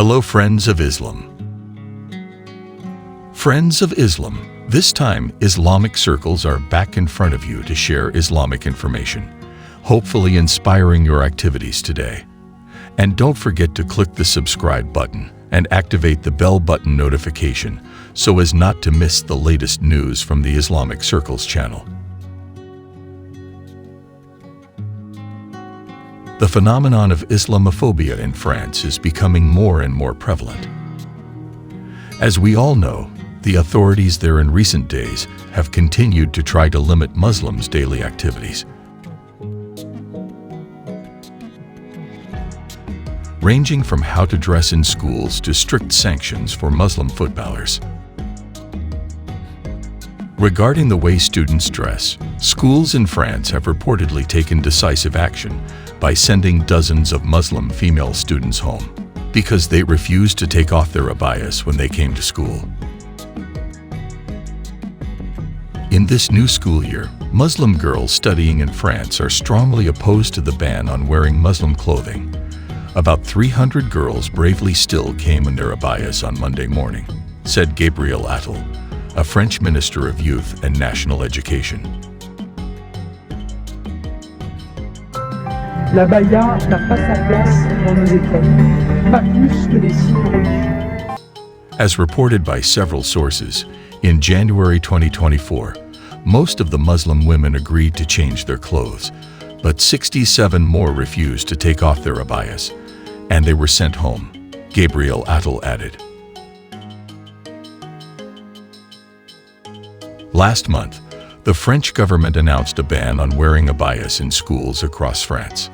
Hello, friends of Islam. Friends of Islam, this time Islamic circles are back in front of you to share Islamic information, hopefully inspiring your activities today. And don't forget to click the subscribe button and activate the bell button notification so as not to miss the latest news from the Islamic Circles channel. The phenomenon of Islamophobia in France is becoming more and more prevalent. As we all know, the authorities there in recent days have continued to try to limit Muslims' daily activities, ranging from how to dress in schools to strict sanctions for Muslim footballers. Regarding the way students dress, schools in France have reportedly taken decisive action by sending dozens of Muslim female students home because they refused to take off their abayas when they came to school. In this new school year, Muslim girls studying in France are strongly opposed to the ban on wearing Muslim clothing. About 300 girls bravely still came in their abayas on Monday morning, said Gabriel Attal, a French Minister of Youth and National Education. L'abaya n'a pas sa place dans nos écoles, pas plus que les signes religieux. As reported by several sources, in January 2024, most of the Muslim women agreed to change their clothes, but 67 more refused to take off their abayas, and they were sent home, Gabriel Attal added. Last month, the French government announced a ban on wearing abayas in schools across France.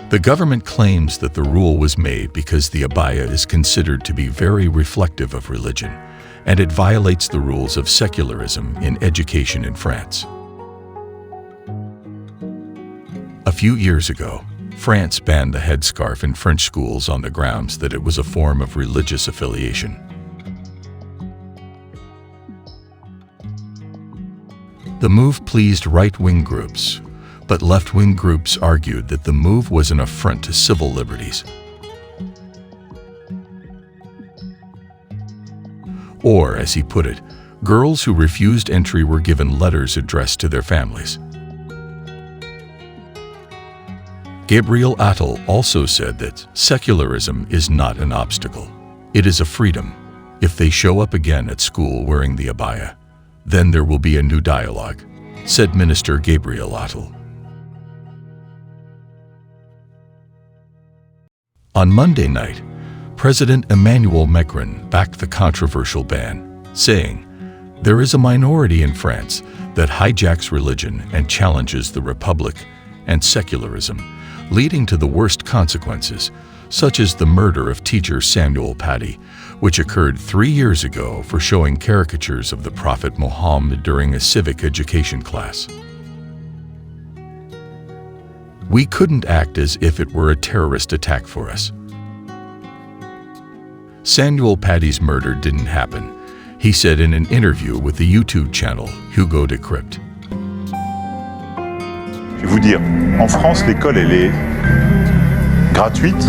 The government claims that the rule was made because the abaya is considered to be very reflective of religion, and it violates the rules of secularism in education in France. A few years ago, France banned the headscarf in French schools on the grounds that it was a form of religious affiliation. The move pleased right-wing groups, but left-wing groups argued that the move was an affront to civil liberties. Or, as he put it, girls who refused entry were given letters addressed to their families. Gabriel Attal also said that secularism is not an obstacle. It is a freedom. If they show up again at school wearing the abaya, then there will be a new dialogue, said Minister Gabriel Attal. On Monday night, President Emmanuel Macron backed the controversial ban, saying, "There is a minority in France that hijacks religion and challenges the Republic and secularism, leading to the worst consequences, such as the murder of teacher Samuel Paty, which occurred 3 years ago for showing caricatures of the Prophet Muhammad during a civic education class. We couldn't act as if it were a terrorist attack for us. Samuel Paty's murder didn't happen," he said in an interview with the YouTube channel Hugo Decrypt. Je vais vous dire, en France, l'école, elle est gratuite,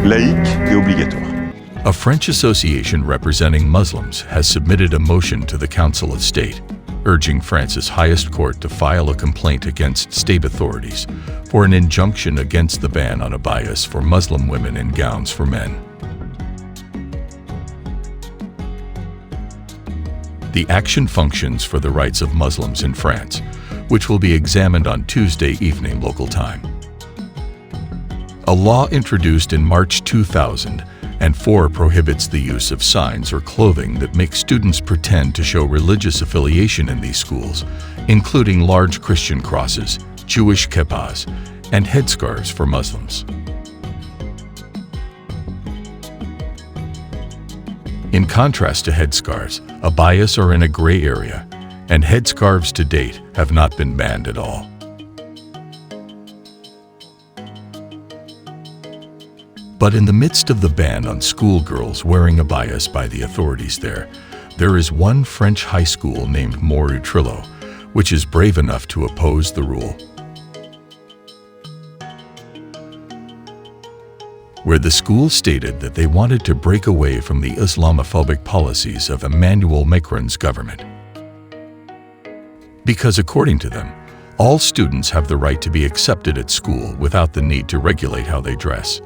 laïque et obligatoire. A French association representing Muslims has submitted a motion to the Council of State, urging France's highest court to file a complaint against state authorities for an injunction against the ban on abayas for Muslim women in gowns for men. The action functions for the rights of Muslims in France, which will be examined on Tuesday evening local time. A law introduced in March 2004 prohibits the use of signs or clothing that make students pretend to show religious affiliation in these schools, including large Christian crosses, Jewish kippahs, and headscarves for Muslims. In contrast to headscarves, abayas are in a gray area, and headscarves to date have not been banned at all. But in the midst of the ban on schoolgirls wearing abayas by the authorities there is one French high school named Montréal, which is brave enough to oppose the rule. where the school stated that they wanted to break away from the Islamophobic policies of Emmanuel Macron's government. Because according to them, all students have the right to be accepted at school without the need to regulate how they dress.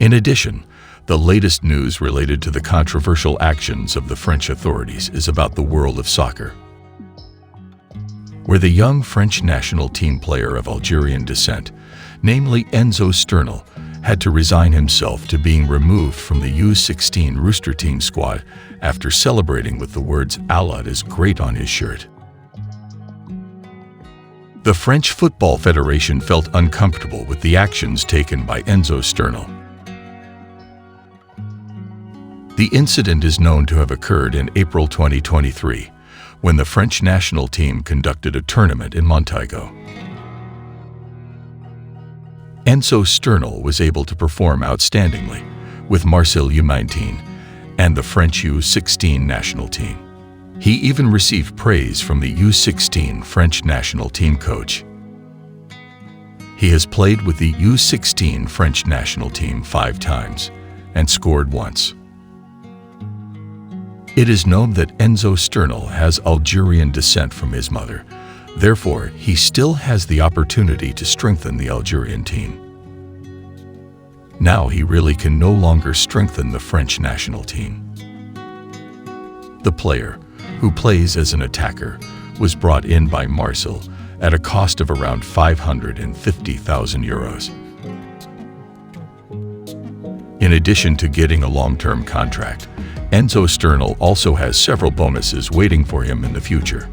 In addition, the latest news related to the controversial actions of the French authorities is about the world of soccer, where the young French national team player of Algerian descent, namely Enzo Sternel, had to resign himself to being removed from the U16 Rooster Team squad after celebrating with the words "Allah is great" on his shirt. The French Football Federation felt uncomfortable with the actions taken by Enzo Sternel. The incident is known to have occurred in April 2023, when the French national team conducted a tournament in Montego. Enzo Sternel was able to perform outstandingly with Marseille U19 and the French U16 national team. He even received praise from the U16 French national team coach. He has played with the U16 French national team 5 times and scored once. It is known that Enzo Sternel has Algerian descent from his mother. Therefore, he still has the opportunity to strengthen the Algerian team. Now he really can no longer strengthen the French national team. The player, who plays as an attacker, was brought in by Marseille at a cost of around €550,000. In addition to getting a long-term contract, Enzo Sternel also has several bonuses waiting for him in the future.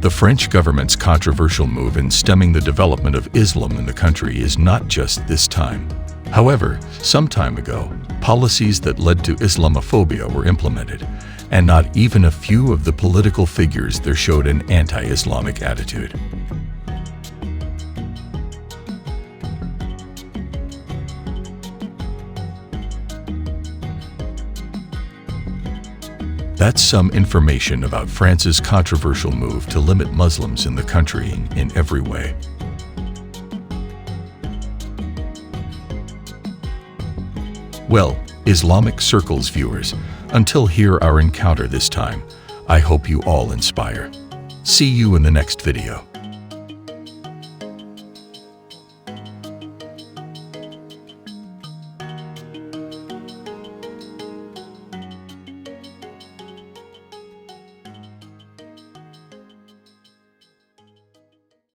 The French government's controversial move in stemming the development of Islam in the country is not just this time. However, some time ago, policies that led to Islamophobia were implemented, and not even a few of the political figures there showed an anti-Islamic attitude. That's some information about France's controversial move to limit Muslims in the country in every way. Well, Islamic Circles viewers, until here our encounter this time, I hope you all inspire. See you in the next video.